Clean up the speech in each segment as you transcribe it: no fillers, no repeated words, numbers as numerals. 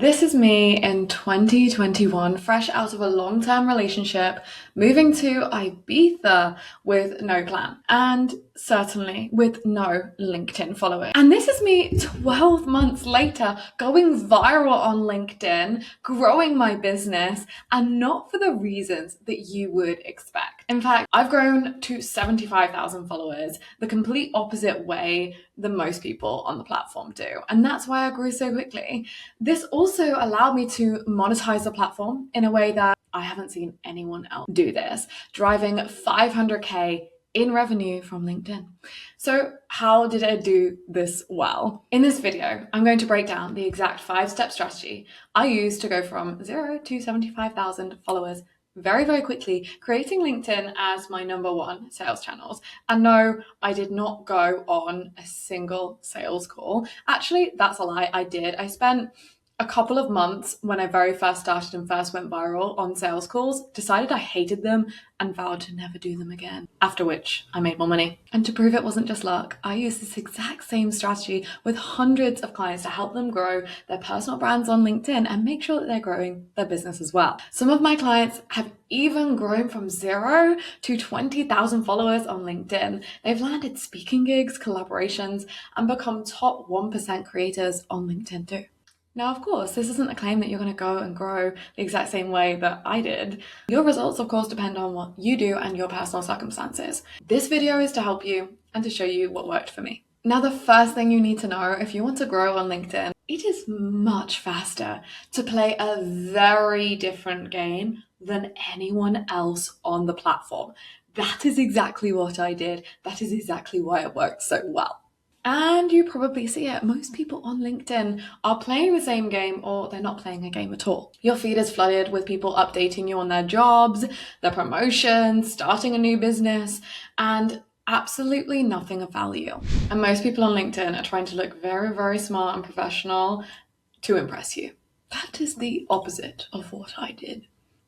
This is me in 2021, fresh out of a long-term relationship, moving to Ibiza with no plan and certainly with no LinkedIn following. And this is me 12 months later, going viral on LinkedIn, growing my business, and not for the reasons that you would expect. In fact, I've grown to 75,000 followers, the complete opposite way than most people on the platform do. And that's why I grew so quickly. This also allowed me to monetize the platform in a way that I haven't seen anyone else do this, driving 500K in revenue from LinkedIn. So how did I do this well? In this video, I'm going to break down the exact 5-step strategy I used to go from 0 to 75,000 followers very, very quickly, creating LinkedIn as my #1 sales channels. And no, I did not go on a single sales call. Actually, that's a lie. I did. I spent a couple of months when I very first started and first went viral on sales calls, decided I hated them and vowed to never do them again, after which I made more money. And to prove it wasn't just luck, I used this exact same strategy with hundreds of clients to help them grow their personal brands on LinkedIn and make sure that they're growing their business as well. Some of my clients have even grown from 0 to 20,000 followers on LinkedIn. They've landed speaking gigs, collaborations, and become top 1% creators on LinkedIn too. Now, of course, this isn't a claim that you're going to go and grow the exact same way that I did. Your results, of course, depend on what you do and your personal circumstances. This video is to help you and to show you what worked for me. Now, the first thing you need to know if you want to grow on LinkedIn, it is much faster to play a very different game than anyone else on the platform. That is exactly what I did. That is exactly why it worked so well. And you probably see it. Most people on LinkedIn are playing the same game or they're not playing a game at all. Your feed is flooded with people updating you on their jobs, their promotions, starting a new business, and absolutely nothing of value. And most people on LinkedIn are trying to look very, very smart and professional to impress you. That is the opposite of what I did.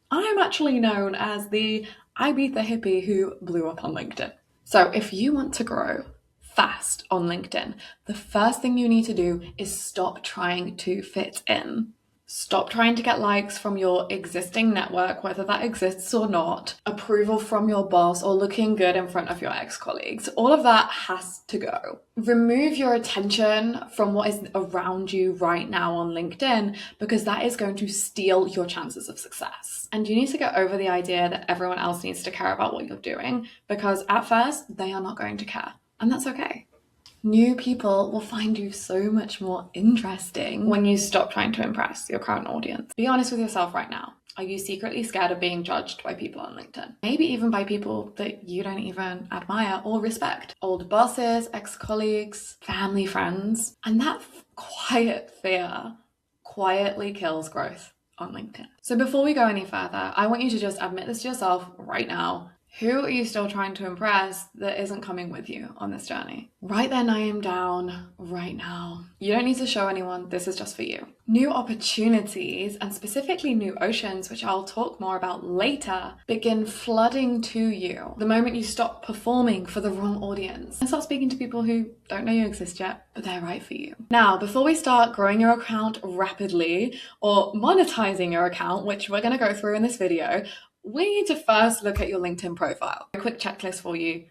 I'm actually known as the Ibiza hippie who blew up on LinkedIn. So if you want to grow fast on LinkedIn, the first thing you need to do is stop trying to fit in. Stop trying to get likes from your existing network, whether that exists or not, approval from your boss, or looking good in front of your ex-colleagues. All of that has to go. Remove your attention from what is around you right now on LinkedIn, because that is going to steal your chances of success. And you need to get over the idea that everyone else needs to care about what you're doing, because at first they are not going to care. And that's okay. New people will find you so much more interesting when you stop trying to impress your current audience. Be honest with yourself right now. Are you secretly scared of being judged by people on LinkedIn? Maybe even by people that you don't even admire or respect. Old bosses, ex-colleagues, family, friends. And that quiet fear quietly kills growth on LinkedIn. So before we go any further, I want you to just admit this to yourself right now. Who are you still trying to impress that isn't coming with you on this journey? Write their name down right now. You don't need to show anyone, this is just for you. New opportunities, and specifically new oceans, which I'll talk more about later, begin flooding to you the moment you stop performing for the wrong audience and start speaking to people who don't know you exist yet, but they're right for you. Now, before we start growing your account rapidly or monetizing your account, which we're going to go through in this video, we need to first look at your LinkedIn profile. A quick checklist for you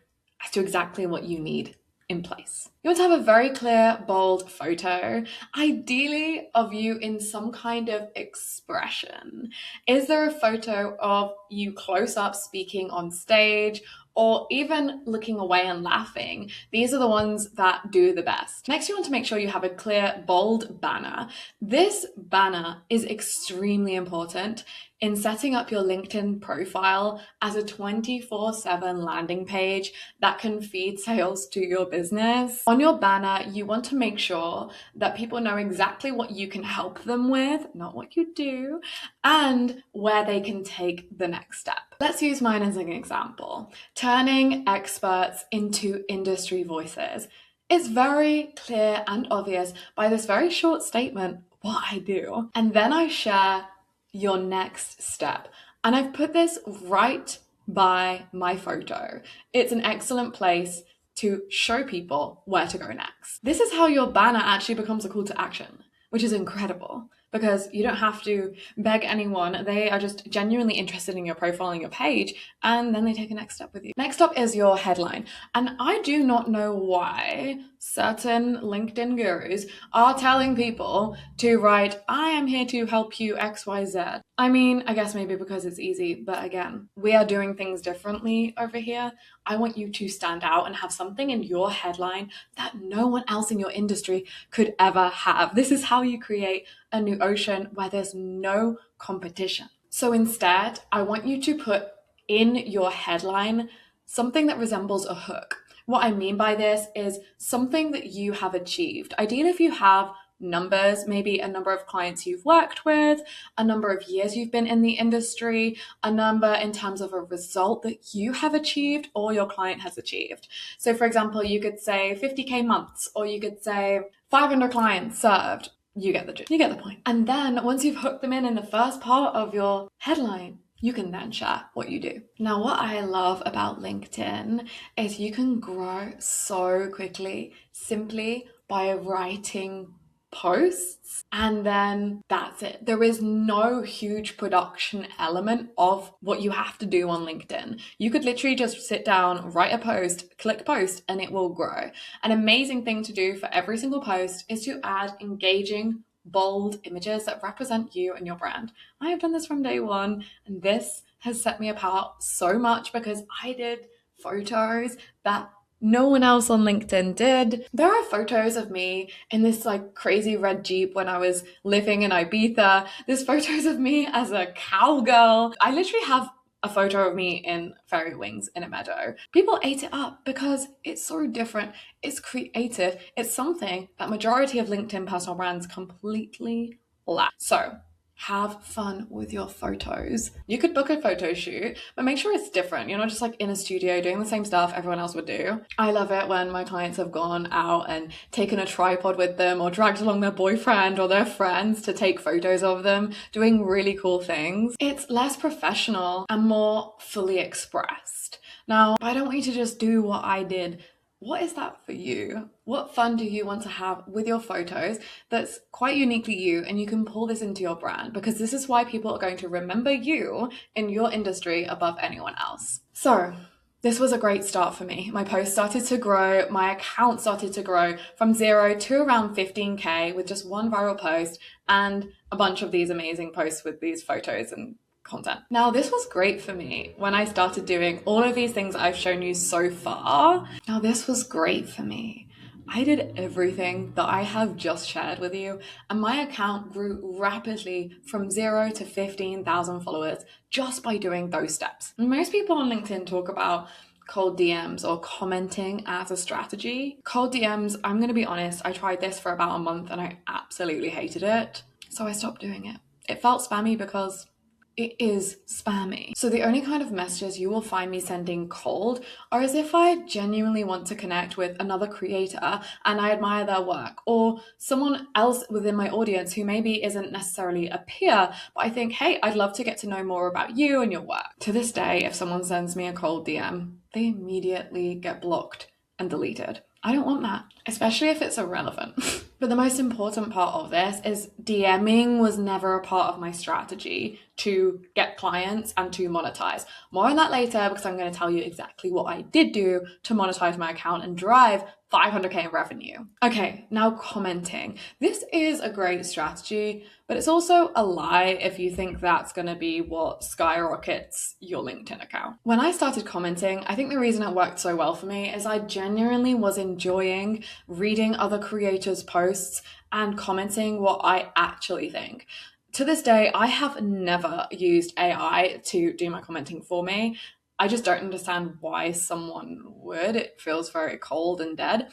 as to exactly what you need in place. You want to have a very clear, bold photo, ideally of you in some kind of expression. Is there a photo of you close up speaking on stage, or even looking away and laughing? These are the ones that do the best. Next, you want to make sure you have a clear, bold banner. This banner is extremely important in setting up your LinkedIn profile as a 24/7 landing page that can feed sales to your business. On your banner, you want to make sure that people know exactly what you can help them with, not what you do, and where they can take the next step. Let's use mine as an example. Turning experts into industry voices. It's very clear and obvious by this very short statement what I do. And then I share your next step. And I've put this right by my photo. It's an excellent place to show people where to go next. This is how your banner actually becomes a call to action, which is incredible. because you don't have to beg anyone. They are just genuinely interested in your profile and your page, and then they take a next step with you. Next up is your headline. And I do not know why certain LinkedIn gurus are telling people to write, I am here to help you XYZ. I mean, I guess maybe because it's easy, but again, we are doing things differently over here. I want you to stand out and have something in your headline that no one else in your industry could ever have. This is how you create a new ocean where there's no competition. So instead, I want you to put in your headline something that resembles a hook. What I mean by this is something that you have achieved. Ideally, if you have numbers, maybe a number of clients you've worked with, a number of years you've been in the industry, a number in terms of a result that you have achieved or your client has achieved. So for example, you could say 50K months, or you could say 500 clients served. You get the point. And then once you've hooked them in the first part of your headline, you can then share what you do. Now, what I love about LinkedIn is you can grow so quickly simply by writing posts, and then that's it. There is no huge production element of what you have to do on LinkedIn. You could literally just sit down, write a post, click post, and it will grow. An amazing thing to do for every single post is to add engaging, bold images that represent you and your brand. I have done this from day one, and this has set me apart so much because I did photos that no one else on LinkedIn did. There are photos of me in this like crazy red Jeep when I was living in Ibiza. There's photos of me as a cowgirl. I literally have a photo of me in fairy wings in a meadow. People ate it up because it's so different. It's creative. It's something that majority of LinkedIn personal brands completely lack. So have fun with your photos. You could book a photo shoot, but make sure it's different. You're not just like in a studio doing the same stuff everyone else would do. I love it when my clients have gone out and taken a tripod with them or dragged along their boyfriend or their friends to take photos of them doing really cool things. It's less professional and more fully expressed. Now, I don't want you to just do what I did. What is that for you? What fun do you want to have with your photos that's quite uniquely you, and you can pull this into your brand, because this is why people are going to remember you in your industry above anyone else. So this was a great start for me. My post started to grow, my account started to grow from 0 to around 15K with just one viral post and a bunch of these amazing posts with these photos and content. Now, this was great for me when I started doing all of these things I've shown you so far. Now, this was great for me. I did everything that I have just shared with you, and my account grew rapidly from 0 to 15,000 followers just by doing those steps. And most people on LinkedIn talk about cold DMs or commenting as a strategy. Cold DMs, I'm going to be honest, I tried this for about a month and I absolutely hated it. So I stopped doing it. It felt spammy because it is spammy. So the only kind of messages you will find me sending cold are as if I genuinely want to connect with another creator and I admire their work, or someone else within my audience who maybe isn't necessarily a peer, but I think, hey, I'd love to get to know more about you and your work. To this day, if someone sends me a cold DM, they immediately get blocked and deleted. I don't want that, especially if it's irrelevant. But the most important part of this is DMing was never a part of my strategy to get clients and to monetize. More on that later, because I'm going to tell you exactly what I did do to monetize my account and drive 500K in revenue. Okay, now commenting. This is a great strategy, but it's also a lie if you think that's going to be what skyrockets your LinkedIn account. When I started commenting, I think the reason it worked so well for me is I genuinely was enjoying reading other creators' posts and commenting what I actually think. To this day, I have never used AI to do my commenting for me. I just don't understand why someone would. It feels very cold and dead.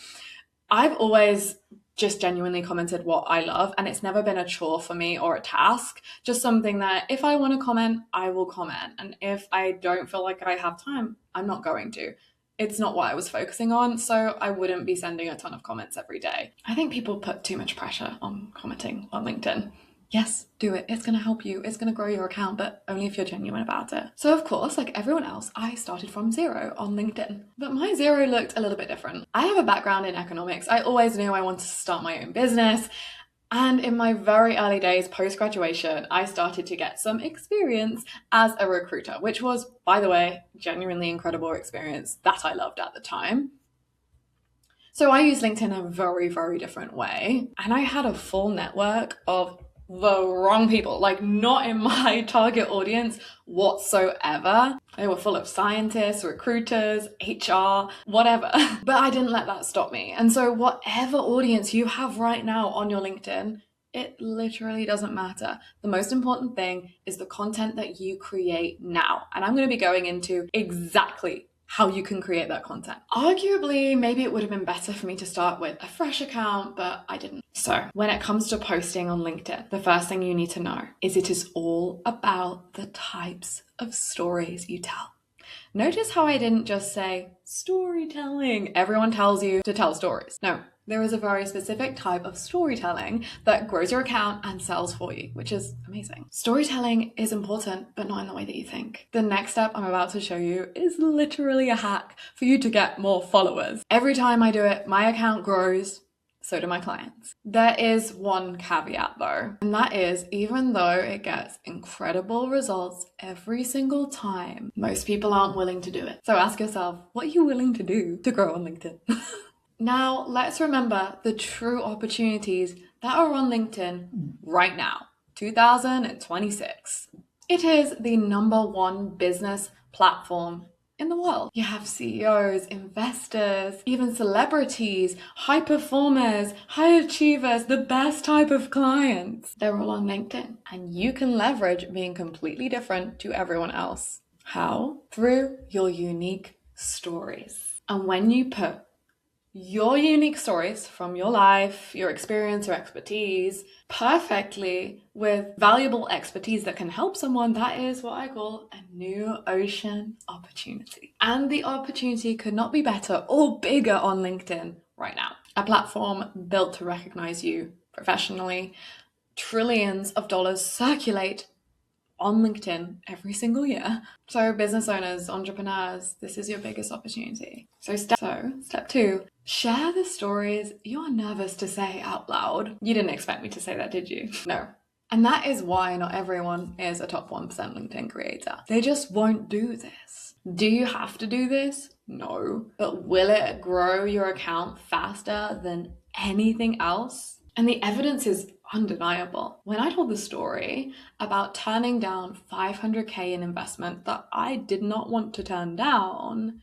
I've always just genuinely commented what I love, and it's never been a chore for me or a task, just something that if I want to comment, I will comment. And if I don't feel like I have time, I'm not going to. It's not what I was focusing on, so I wouldn't be sending a ton of comments every day. I think people put too much pressure on commenting on LinkedIn. Yes, do it. It's going to help you. It's going to grow your account, but only if you're genuine about it. So of course, like everyone else, I started from 0 on LinkedIn. But my 0 looked a little bit different. I have a background in economics. I always knew I wanted to start my own business. And in my very early days post-graduation, I started to get some experience as a recruiter, which was, by the way, genuinely incredible experience that I loved at the time. So I used LinkedIn in a very, very different way. And I had a full network of the wrong people, like not in my target audience whatsoever. They were full of scientists, recruiters, HR, whatever. But I didn't let that stop me. And so whatever audience you have right now on your LinkedIn, it literally doesn't matter. The most important thing is the content that you create now. And I'm going to be going into exactly how you can create that content. Arguably, maybe it would have been better for me to start with a fresh account, but I didn't. So when it comes to posting on LinkedIn, the first thing you need to know is it is all about the types of stories you tell. Notice how I didn't just say storytelling. Everyone tells you to tell stories. No, there is a very specific type of storytelling that grows your account and sells for you, which is amazing. Storytelling is important, but not in the way that you think. The next step I'm about to show you is literally a hack for you to get more followers. Every time I do it, my account grows. So do my clients. There is one caveat though, and that is even though it gets incredible results every single time, most people aren't willing to do it. So ask yourself, what are you willing to do to grow on LinkedIn? Now, let's remember the true opportunities that are on LinkedIn right now, 2026. It is the #1 business platform in the world. You have CEOs, investors, even celebrities, high performers, high achievers, the best type of clients. They're all on LinkedIn. And you can leverage being completely different to everyone else. How? Through your unique stories. And when you put your unique stories from your life, your experience, your expertise, perfectly with valuable expertise that can help someone, that is what I call a new ocean opportunity. And the opportunity could not be better or bigger on LinkedIn right now. A platform built to recognize you professionally. Trillions of dollars circulate on LinkedIn every single year. So business owners, entrepreneurs, this is your biggest opportunity. So step 2, share the stories you're nervous to say out loud. You didn't expect me to say that, did you? No. And that is why not everyone is a top 1% LinkedIn creator. They just won't do this. Do you have to do this? No. But will it grow your account faster than anything else? And the evidence is undeniable. When I told the story about turning down $500K in investment that I did not want to turn down,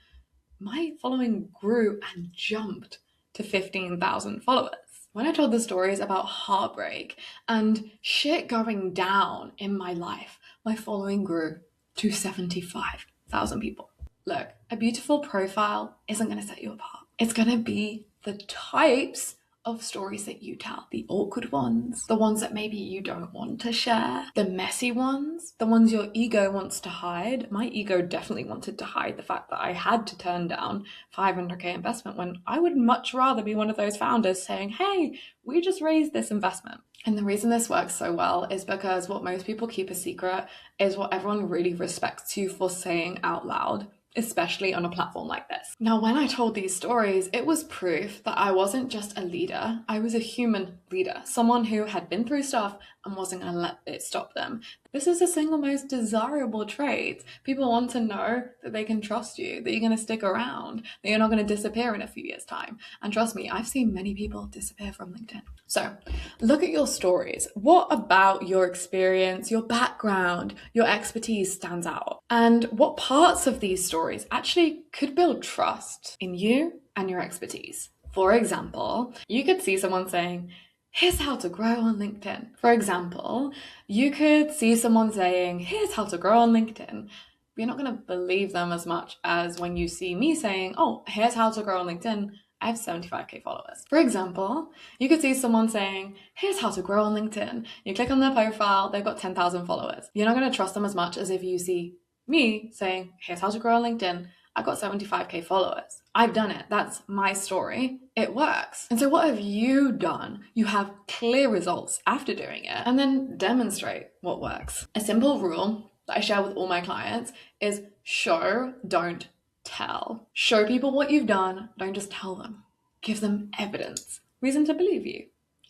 my following grew and jumped to 15,000 followers. When I told the stories about heartbreak and shit going down in my life, my following grew to 75,000 people. Look, a beautiful profile isn't going to set you apart. It's going to be the types of stories that you tell. The awkward ones, the ones that maybe you don't want to share, the messy ones, the ones your ego wants to hide. My ego definitely wanted to hide the fact that I had to turn down $500K investment when I would much rather be one of those founders saying, hey, we just raised this investment. And the reason this works so well is because what most people keep a secret is what everyone really respects you for saying out loud, especially on a platform like this. Now, when I told these stories, it was proof that I wasn't just a leader, I was a human leader, someone who had been through stuff and wasn't going to let it stop them. This is the single most desirable trait. People want to know that they can trust you, that you're going to stick around, that you're not going to disappear in a few years' time. And trust me, I've seen many people disappear from LinkedIn. So look at your stories. What about your experience, your background, your expertise stands out? And what parts of these stories actually could build trust in you and your expertise? For example, you could see someone saying, here's how to grow on LinkedIn. For example, you could see someone saying, here's how to grow on LinkedIn. You're not going to believe them as much as when you see me saying, oh, here's how to grow on LinkedIn. I have 75K followers. For example, you could see someone saying, here's how to grow on LinkedIn. You click on their profile, they've got 10,000 followers. You're not going to trust them as much as if you see me saying, here's how to grow on LinkedIn. I've got 75K followers. I've done it. That's my story. It works. And so what have you done? You have clear results after doing it, and then demonstrate what works. A simple rule that I share with all my clients is show, don't tell. Show people what you've done. Don't just tell them. Give them evidence, reason to believe you.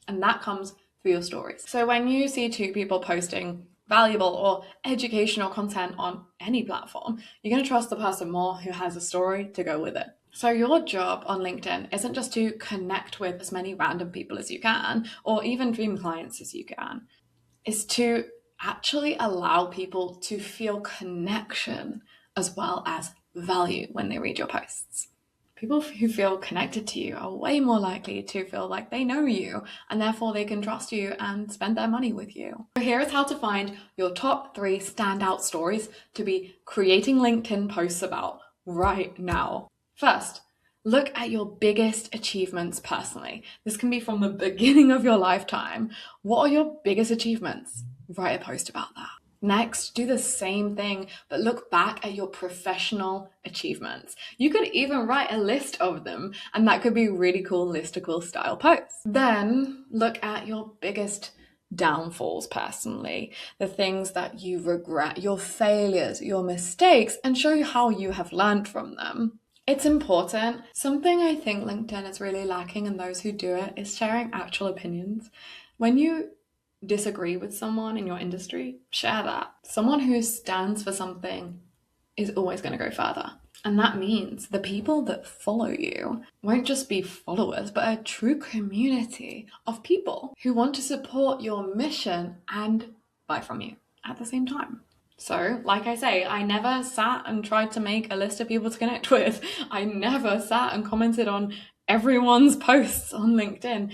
And that comes for your stories. So when you see two people posting valuable or educational content on any platform, you're going to trust the person more who has a story to go with it. So your job on LinkedIn isn't just to connect with as many random people as you can, or even dream clients as you can. It's to actually allow people to feel connection as well as value when they read your posts. People who feel connected to you are way more likely to feel like they know you and therefore they can trust you and spend their money with you. So here is how to find your top 3 standout stories to be creating LinkedIn posts about right now. First, look at your biggest achievements personally. This can be from the beginning of your lifetime. What are your biggest achievements? Write a post about that. Next, do the same thing, but look back at your professional achievements. You could even write a list of them, and that could be a really cool listicle style post. Then look at your biggest downfalls personally, the things that you regret, your failures, your mistakes, and show you how you have learned from them. It's important. Something I think LinkedIn is really lacking, and those who do it, is sharing actual opinions. When you disagree with someone in your industry, share that. Someone who stands for something is always going to go further. And that means the people that follow you won't just be followers, but a true community of people who want to support your mission and buy from you at the same time. So, like I say, I never sat and tried to make a list of people to connect with. I never sat and commented on everyone's posts on LinkedIn.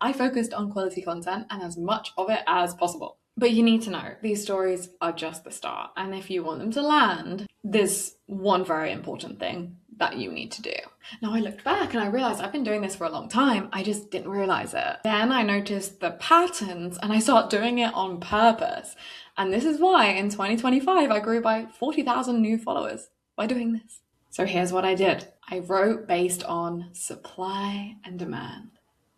I focused on quality content and as much of it as possible. But you need to know, these stories are just the start. And if you want them to land, there's one very important thing that you need to do. Now I looked back and I realized I've been doing this for a long time. I just didn't realize it. Then I noticed the patterns and I started doing it on purpose. And this is why in 2025, I grew by 40,000 new followers by doing this. So here's what I did. I wrote based on supply and demand.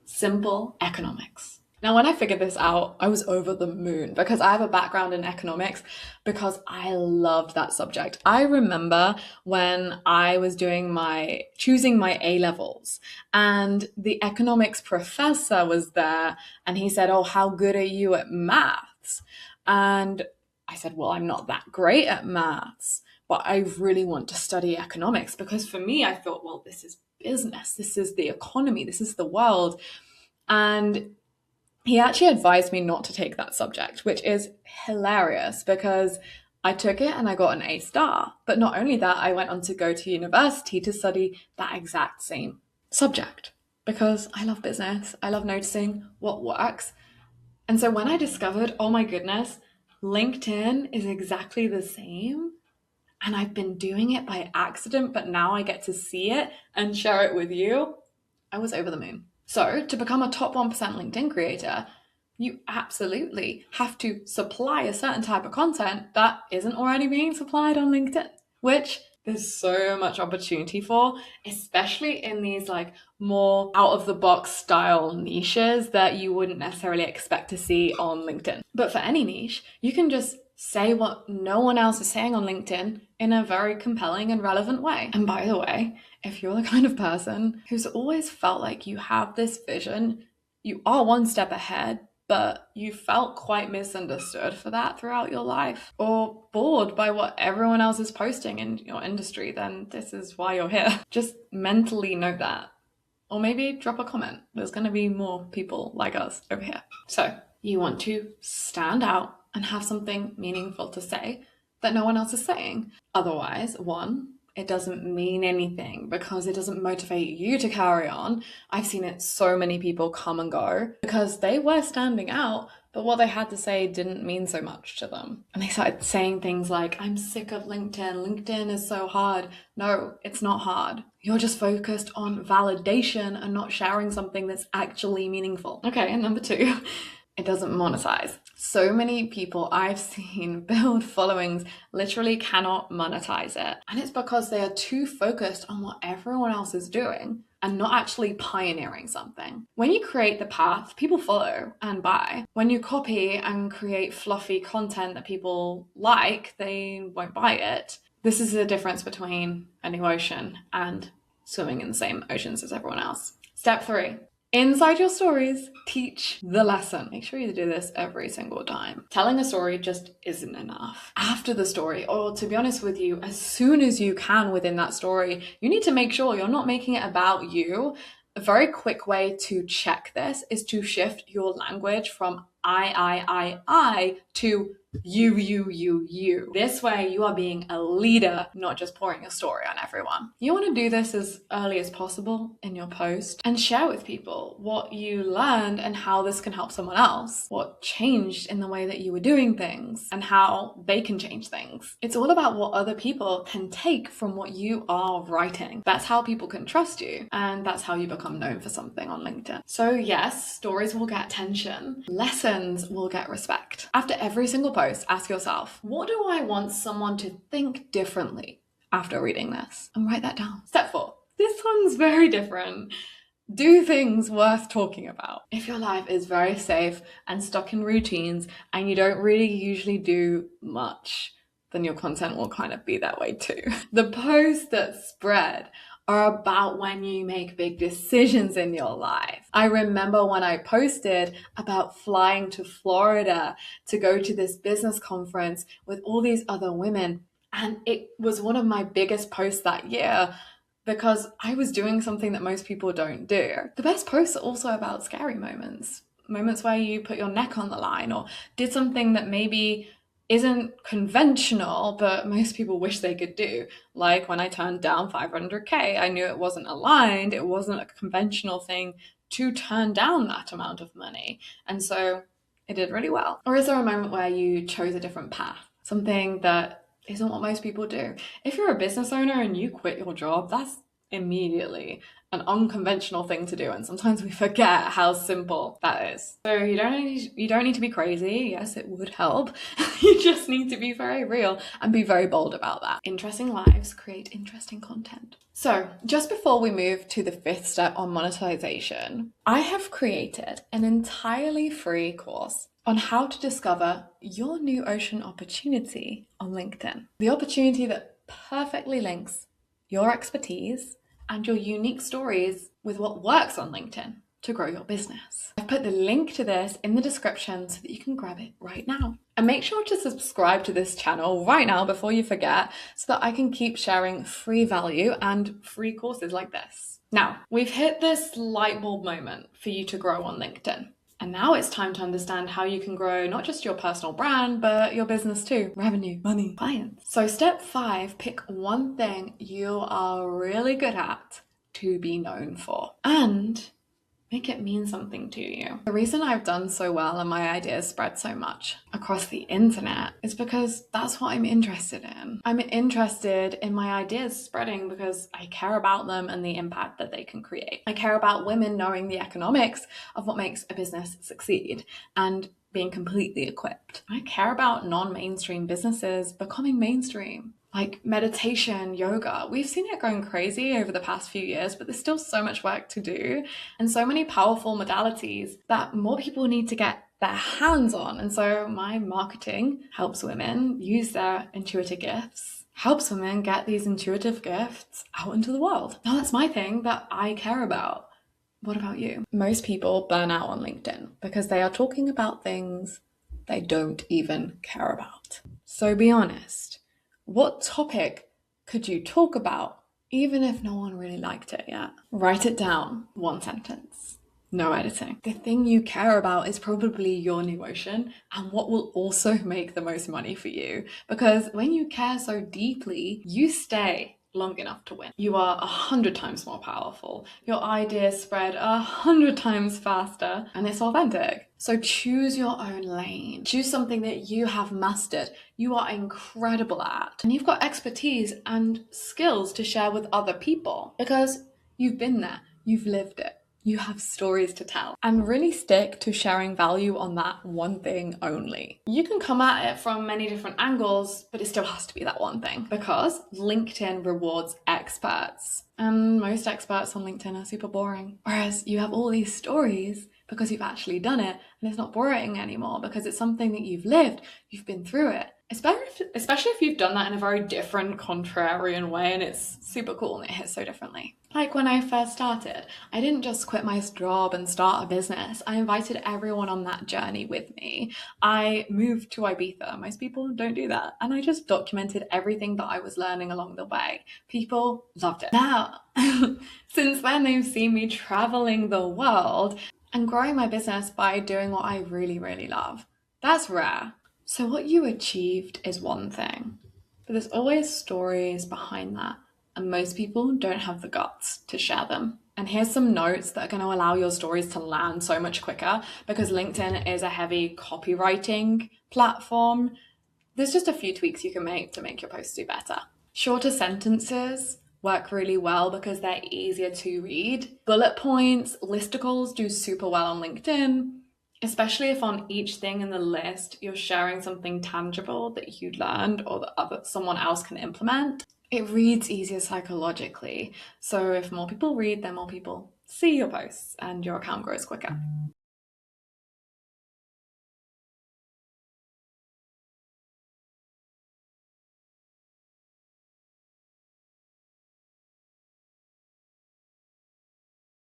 Simple economics. Now, when I figured this out, I was over the moon because I have a background in economics because I loved that subject. I remember when I was choosing my A-levels and the economics professor was there and he said, "Oh, how good are you at maths?" And I said, "Well, I'm not that great at maths, but I really want to study economics," because for me, I thought, well, this is business, this is the economy, this is the world. And he actually advised me not to take that subject, which is hilarious because I took it and I got an A star. But not only that, I went on to go to university to study that exact same subject because I love business. I love noticing what works. And so when I discovered, oh my goodness, LinkedIn is exactly the same, and I've been doing it by accident, but now I get to see it and share it with you, I was over the moon. So to become a top 1% LinkedIn creator, you absolutely have to supply a certain type of content that isn't already being supplied on LinkedIn, which there's so much opportunity for, especially in these more out of the box style niches that you wouldn't necessarily expect to see on LinkedIn. But for any niche, you can just say what no one else is saying on LinkedIn in a very compelling and relevant way. And by the way, if you're the kind of person who's always felt like you have this vision, you are one step ahead, but you felt quite misunderstood for that throughout your life, or bored by what everyone else is posting in your industry, then this is why you're here. Just mentally note that. Or maybe drop a comment. There's going to be more people like us over here. So you want to stand out and have something meaningful to say that no one else is saying. Otherwise, one, it doesn't mean anything because it doesn't motivate you to carry on. I've seen it so many people come and go because they were standing out, but what they had to say didn't mean so much to them. And they started saying things like, "I'm sick of LinkedIn. LinkedIn is so hard." No, it's not hard. You're just focused on validation and not sharing something that's actually meaningful. Okay, and number 2, it doesn't monetize. So many people I've seen build followings literally cannot monetize it. And it's because they are too focused on what everyone else is doing and not actually pioneering something. When you create the path, people follow and buy. When you copy and create fluffy content that people like, they won't buy it. This is the difference between a new ocean and swimming in the same oceans as everyone else. Step 3. Inside your stories, teach the lesson. Make sure you do this every single time. Telling a story just isn't enough. After the story, or to be honest with you, as soon as you can within that story, you need to make sure you're not making it about you. A very quick way to check this is to shift your language from I to you. This way you are being a leader, not just pouring a story on everyone. You want to do this as early as possible in your post and share with people what you learned and how this can help someone else, what changed in the way that you were doing things and how they can change things. It's all about what other people can take from what you are writing. That's how people can trust you, and that's how you become known for something on LinkedIn. So yes, stories will get attention, lessons will get respect. After every single post, ask yourself, what do I want someone to think differently after reading this? And write that down. Step 4. This one's very different. Do things worth talking about. If your life is very safe and stuck in routines and you don't really usually do much, then your content will kind of be that way too. The posts that spread are about when you make big decisions in your life. I remember when I posted about flying to Florida to go to this business conference with all these other women, and it was one of my biggest posts that year because I was doing something that most people don't do. The best posts are also about scary moments where you put your neck on the line or did something that maybe isn't conventional, but most people wish they could do. Like when I turned down 500K, I knew it wasn't aligned. It wasn't a conventional thing to turn down that amount of money. And so it did really well. Or is there a moment where you chose a different path? Something that isn't what most people do. If you're a business owner and you quit your job, that's immediately an unconventional thing to do, and sometimes we forget how simple that is. So you don't need to be crazy. Yes, it would help. You just need to be very real and be very bold about that. Interesting lives create interesting content. So just before we move to the 5th step on monetization, I have created an entirely free course on how to discover your new ocean opportunity on LinkedIn. The opportunity that perfectly links your expertise and your unique stories with what works on LinkedIn to grow your business. I've put the link to this in the description so that you can grab it right now. And make sure to subscribe to this channel right now before you forget, so that I can keep sharing free value and free courses like this. Now, we've hit this light bulb moment for you to grow on LinkedIn. And now it's time to understand how you can grow not just your personal brand, but your business too. Revenue, money, clients. So step 5, pick one thing you are really good at to be known for and make it mean something to you. The reason I've done so well and my ideas spread so much across the internet is because that's what I'm interested in. I'm interested in my ideas spreading because I care about them and the impact that they can create. I care about women knowing the economics of what makes a business succeed and being completely equipped. I care about non-mainstream businesses becoming mainstream. Like meditation, yoga. We've seen it going crazy over the past few years, but there's still so much work to do and so many powerful modalities that more people need to get their hands on. And so my marketing helps women use their intuitive gifts, helps women get these intuitive gifts out into the world. Now that's my thing that I care about. What about you? Most people burn out on LinkedIn because they are talking about things they don't even care about. So be honest. What topic could you talk about, even if no one really liked it yet? Write it down. 1 sentence. No editing. The thing you care about is probably your new ocean and what will also make the most money for you. Because when you care so deeply, you stay long enough to win. You are 100 times more powerful. Your ideas spread 100 times faster, and it's authentic. So choose your own lane. Choose something that you have mastered, you are incredible at, and you've got expertise and skills to share with other people because you've been there, you've lived it. You have stories to tell, and really stick to sharing value on that one thing only. You can come at it from many different angles, but it still has to be that one thing because LinkedIn rewards experts, and most experts on LinkedIn are super boring. Whereas you have all these stories because you've actually done it, and it's not boring anymore because it's something that you've lived, you've been through it, Especially if you've done that in a very different, contrarian way and it's super cool and it hits so differently. Like when I first started, I didn't just quit my job and start a business. I invited everyone on that journey with me. I moved to Ibiza. Most people don't do that. And I just documented everything that I was learning along the way. People loved it. Now, since then, they've seen me traveling the world and growing my business by doing what I really, really love. That's rare. So, what you achieved is one thing, but there's always stories behind that, and most people don't have the guts to share them. And here's some notes that are going to allow your stories to land so much quicker because LinkedIn is a heavy copywriting platform. There's just a few tweaks you can make to make your posts do better. Shorter sentences work really well because they're easier to read. Bullet points, listicles do super well on LinkedIn, especially if on each thing in the list you're sharing something tangible that you learned or that someone else can implement. It reads easier psychologically. So if more people read, then more people see your posts and your account grows quicker.